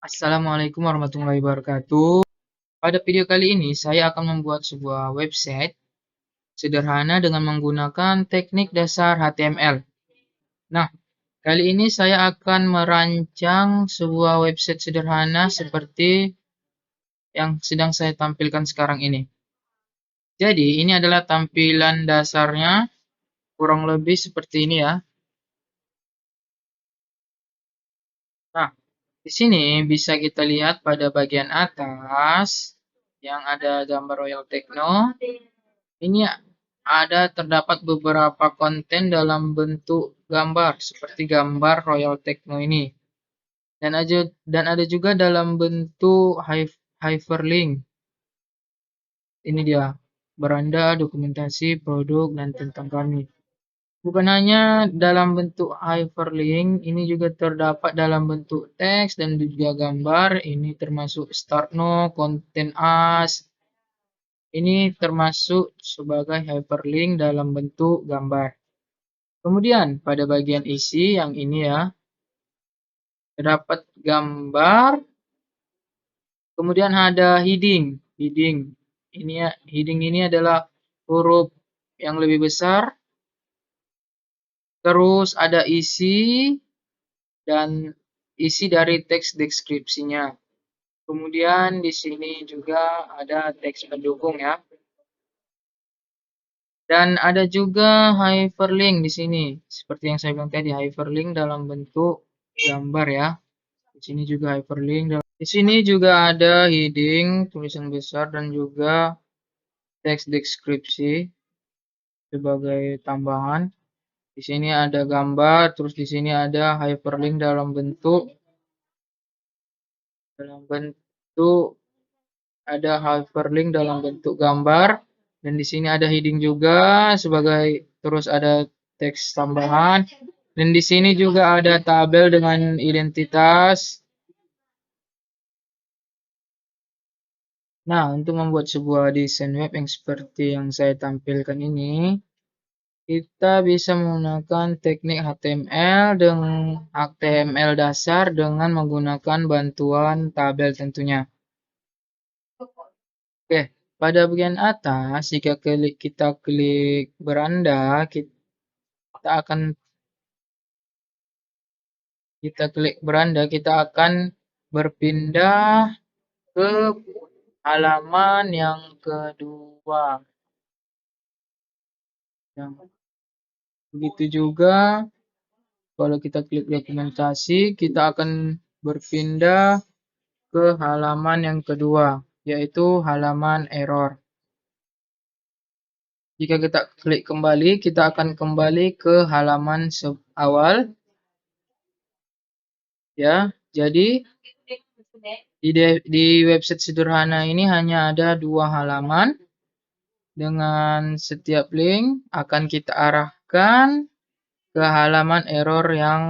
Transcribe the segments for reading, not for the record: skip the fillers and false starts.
Assalamualaikum warahmatullahi wabarakatuh. Pada video kali ini, saya akan membuat sebuah website sederhana dengan menggunakan teknik dasar HTML. Nah, kali ini saya akan merancang sebuah website sederhana seperti yang sedang saya tampilkan sekarang ini. Jadi, ini adalah tampilan dasarnya, kurang lebih seperti ini ya. Nah, di sini bisa kita lihat pada bagian atas yang ada gambar Royal Techno. Ini terdapat beberapa konten dalam bentuk gambar, seperti gambar Royal Techno ini. Dan ada juga dalam bentuk hyperlink. Ini dia, beranda, dokumentasi, produk, dan tentang kami. Bukan hanya dalam bentuk hyperlink, ini juga terdapat dalam bentuk teks dan juga gambar. Ini termasuk start now, content us. Ini termasuk sebagai hyperlink dalam bentuk gambar. Kemudian pada bagian isi yang ini ya, terdapat gambar, kemudian ada heading. Heading ini adalah huruf yang lebih besar. Terus ada isi dan isi dari teks deskripsinya. Kemudian di sini juga ada teks pendukung ya. Dan ada juga hyperlink di sini. Seperti yang saya bilang tadi, hyperlink dalam bentuk gambar ya. Di sini juga hyperlink. Di sini juga ada heading, tulisan besar, dan juga teks deskripsi sebagai tambahan. Di sini ada gambar, terus di sini ada hyperlink dalam bentuk ada hyperlink dalam bentuk gambar, dan di sini ada heading juga terus ada teks tambahan, dan di sini juga ada tabel dengan identitas. Nah, untuk membuat sebuah desain web yang seperti yang saya tampilkan ini, kita bisa menggunakan teknik HTML dasar dengan menggunakan bantuan tabel tentunya. Oke, pada bagian atas, jika kita klik beranda, kita akan berpindah ke halaman yang kedua. Begitu juga kalau kita klik dokumentasi, kita akan berpindah ke halaman yang kedua, yaitu halaman error. Jika kita klik kembali, kita akan kembali ke halaman awal. Ya, jadi di website sederhana ini hanya ada 2 halaman. Dengan setiap link akan kita arahkan ke halaman error yang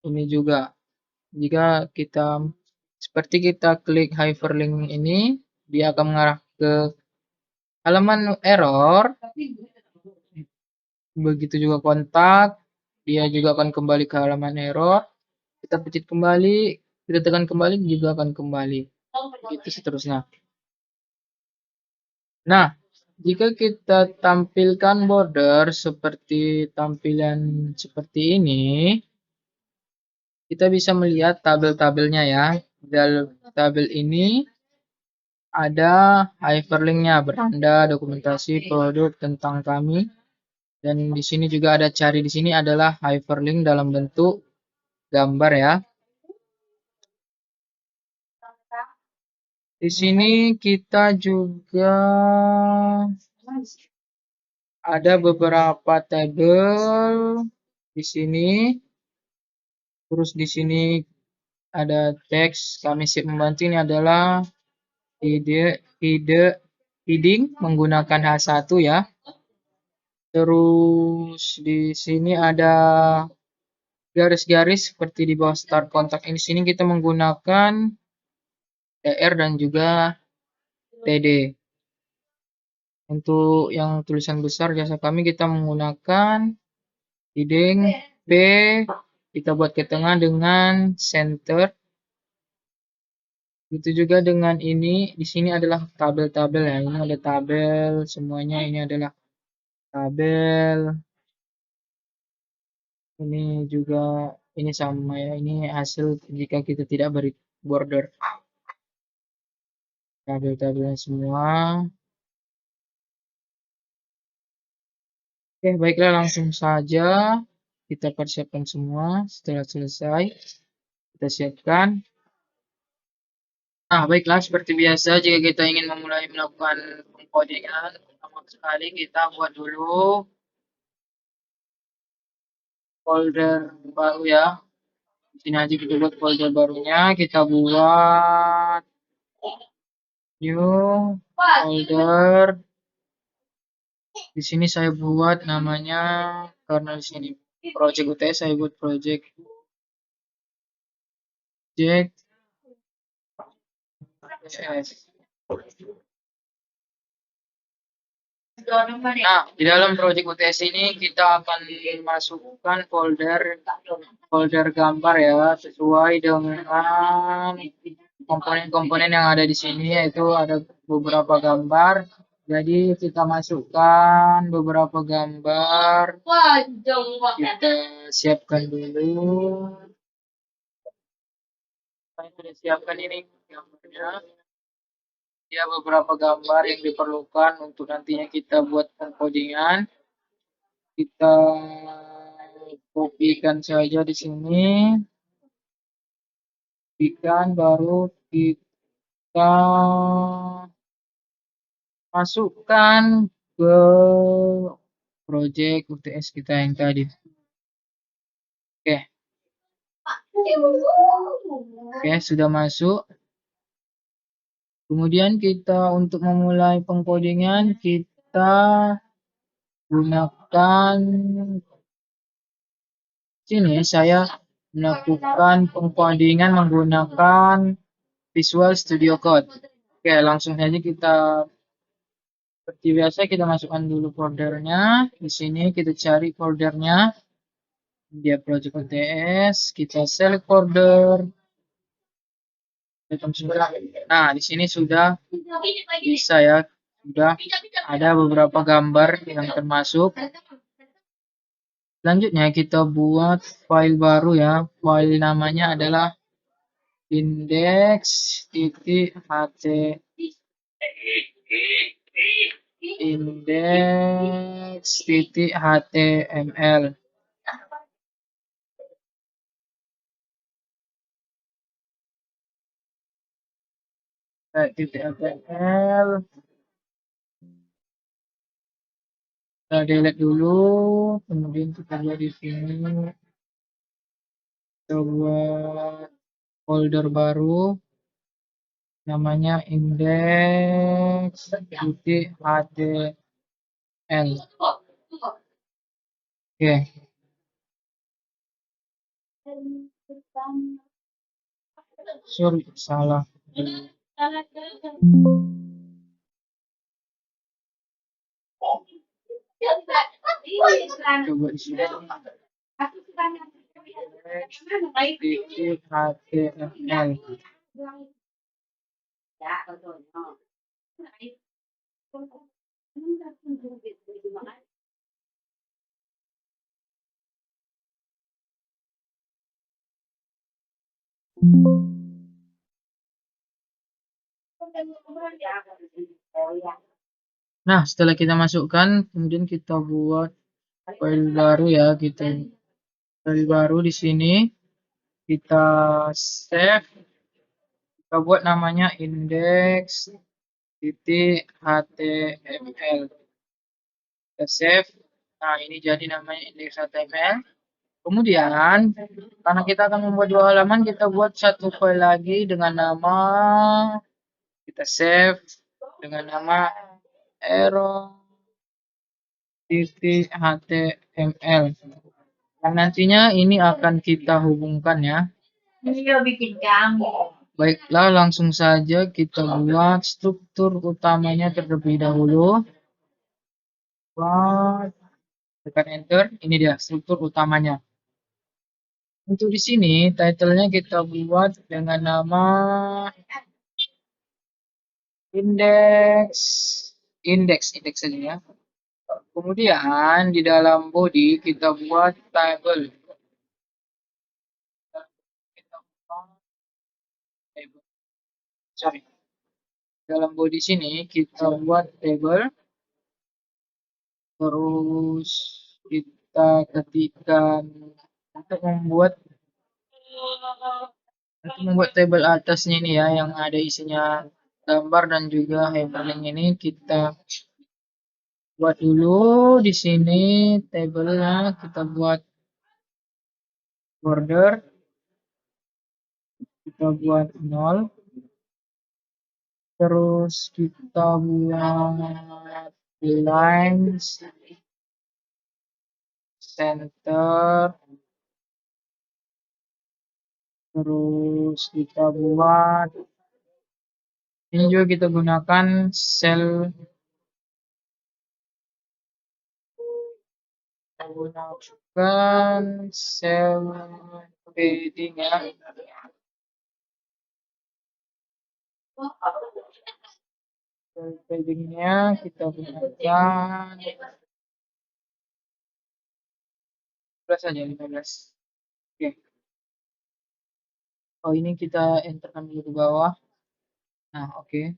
ini juga. Jika seperti kita klik hyperlink ini, dia akan mengarah ke halaman error. Begitu juga kontak, dia juga akan kembali ke halaman error. Kita pencet kembali, kita tekan kembali, juga akan kembali. Begitu seterusnya. Nah, jika kita tampilkan border seperti tampilan seperti ini, kita bisa melihat tabel-tabelnya ya. Dalam tabel ini ada hyperlinknya, beranda, dokumentasi, produk, tentang kami. Dan di sini juga ada cari di sini adalah hyperlink dalam bentuk gambar ya. Di sini kita juga ada beberapa tabel di sini. Terus di sini ada teks kami siap membantu, ini adalah heading menggunakan H1 ya. Terus di sini ada garis-garis seperti di bawah start kontak. Di sini kita menggunakan TR dan juga TD. Untuk yang tulisan besar jasa kami kita menggunakan heading P, kita buat ke tengah dengan center. Itu juga dengan ini, di sini adalah tabel-tabel ya. Ini ada tabel, semuanya ini adalah tabel. Ini juga ini sama ya. Ini hasil jika kita tidak beri border. Tabel-tabelnya semua. Oke, baiklah langsung saja kita persiapkan semua. Setelah selesai, kita siapkan. Nah, baiklah seperti biasa jika kita ingin memulai melakukan pengkodingan, pertama sekali kita buat dulu folder baru ya. Di sini aja kita buat folder barunya, kita buat new folder. Di sini saya buat namanya karena di sini project UTS saya buat project UTS. Nah, di dalam project UTS ini kita akan masukkan folder gambar ya, sesuai dengan komponen-komponen yang ada di sini, yaitu ada beberapa gambar. Jadi kita masukkan beberapa gambar. Kita siapkan dulu. Saya sudah siapkan ini gambarnya. Ya, beberapa gambar yang diperlukan untuk nantinya kita buat encodingan. Kita kopikan saja di sini. Kopikan baru kita masukkan ke project UTS kita yang tadi. Oke. Oke, sudah masuk. Kemudian kita untuk memulai pengkodingan kita gunakan sini saya melakukan pengkodingan menggunakan Visual Studio Code. Oke, langsung saja kita seperti biasa kita masukkan dulu foldernya. Di sini kita cari foldernya. Dia project UTS, kita select folder. Nah, di sini sudah bisa ya. Sudah ada beberapa gambar yang termasuk. Selanjutnya kita buat file baru ya. File namanya adalah index.html. .html. Kita delete dulu, kemudian kita buat di sini. Kita buat folder baru namanya index.html. Oke. Sorry, salah. Coba di sini. HTML. Nah, setelah kita masukkan, kemudian kita buat file baru ya, file baru di sini kita save, kita buat namanya index.html. Kita save. Nah, ini jadi namanya index.html. Kemudian, karena kita akan membuat dua halaman, kita buat satu file lagi dengan nama, kita save dengan nama arrow.html. Dan nantinya ini akan kita hubungkan ya. Baiklah, langsung saja kita buat struktur utamanya terlebih dahulu. Buat, tekan enter, ini dia struktur utamanya. Untuk di sini, title-nya kita buat dengan nama indeks, indeks saja ya. Kemudian di dalam body kita buat table. Kita buat table. Sorry. Dalam body sini kita buat table. Terus kita ketikkan untuk membuat table atasnya ini ya yang ada isinya gambar dan juga hyperlink ini kita buat dulu di sini tabelnya kita buat border kita buat 0 terus kita buat lines center terus kita buat ini juga kita gunakan cell gunakan cell padding ya cell paddingnya kita gunakan 15 saja 15 oke oh ini kita enterkan dulu ke bawah nah oke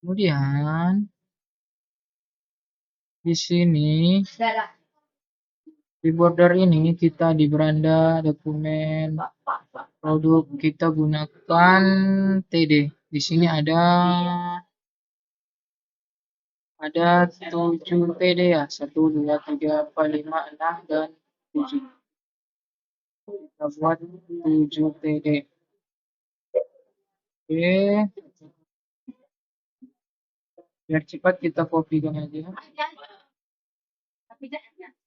kemudian di sini di border ini kita di beranda dokumen produk kita gunakan TD. Di sini ada 7 TD ya. 1 2 3 4 5 6 dan 7. Kita buat 7 TD. Oke. Biar cepat kita kopikan aja.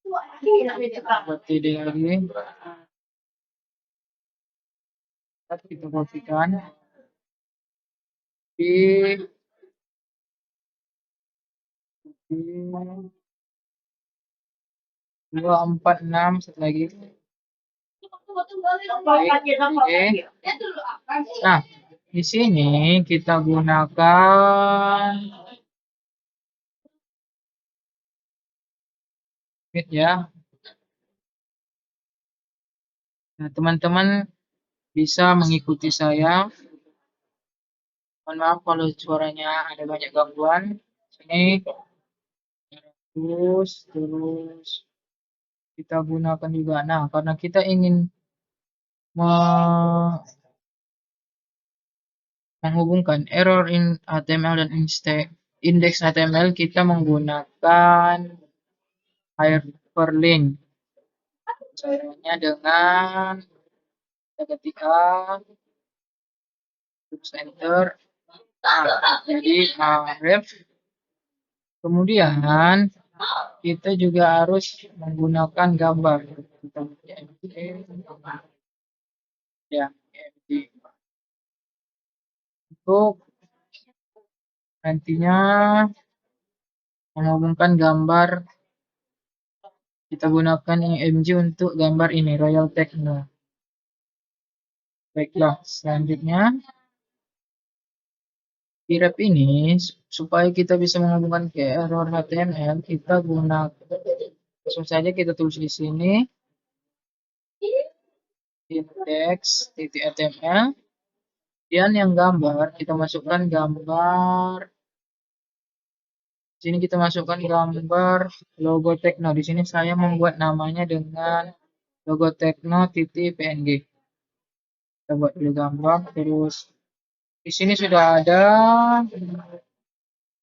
Buat TD lagi. Kita kopikan. Di 2 4 6 satu lagi. Oke. Nah, di sini kita gunakan ya. Nah, teman-teman bisa mengikuti saya. Mohon maaf kalau suaranya ada banyak gangguan. Sini terus kita gunakan juga. Nah, karena kita ingin menghubungkan error in HTML dan index HTML, kita menggunakan hyperlink. Caranya dengan kita ketikkan terus enter. Nah, jadi ref. Kemudian kita juga harus menggunakan gambar. Kita ya, untuk nantinya menghubungkan gambar kita gunakan IMG untuk gambar ini Royal Techno. Baiklah, selanjutnya di ref ini supaya kita bisa menghubungkan ke error HTML kita gunakan langsung saja kita tulis di sini index.html dan yang gambar kita masukkan gambar sini kita masukkan gambar logo Tekno. Di sini saya membuat namanya dengan logo Tekno.png. Kita buat dulu gambar, terus di sini sudah ada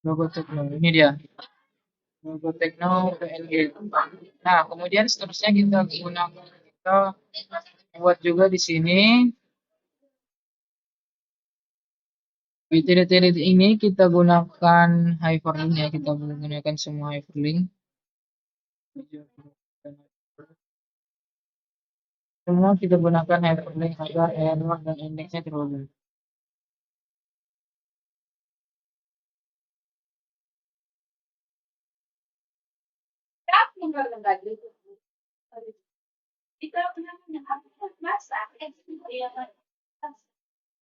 logo Tekno. Ini dia logo Tekno.png. Nah, kemudian seterusnya kita buat juga di sini. Di titik-titik ini kita gunakan hyperlink ya, kita menggunakan semua hyperlink. Semua kita gunakan hyperlink agar error dan indeksnya terhubung.